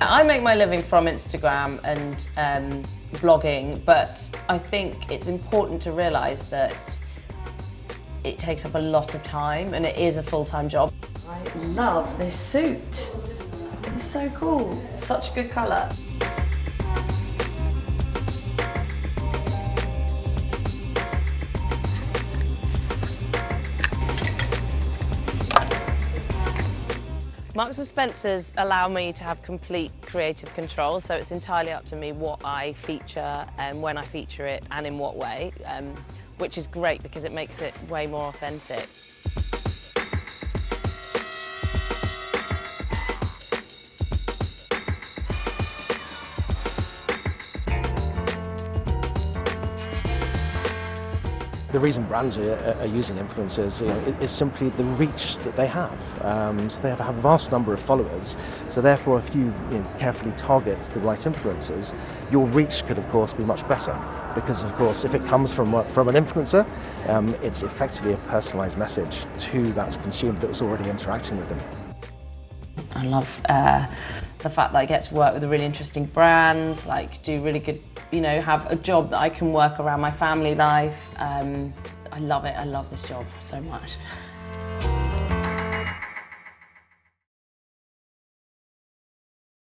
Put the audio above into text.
I make my living from Instagram and blogging, but I think it's important to realise that it takes up a lot of time and it is a full-time job. I love this suit. It's so cool. Such a good colour. Marks & Spencer's allow me to have complete creative control, so it's entirely up to me what I feature and when I feature it and in what way, which is great because it makes it way more authentic. The reason brands are using influencers is simply the reach that they have. So they have a vast number of followers, so therefore if you carefully target the right influencers, your reach could of course be much better, because of course if it comes from an influencer, it's effectively a personalised message to that consumer that was already interacting with them. I love the fact that I get to work with a really interesting brands, like do really good, have a job that I can work around my family life. I love it, I love this job so much.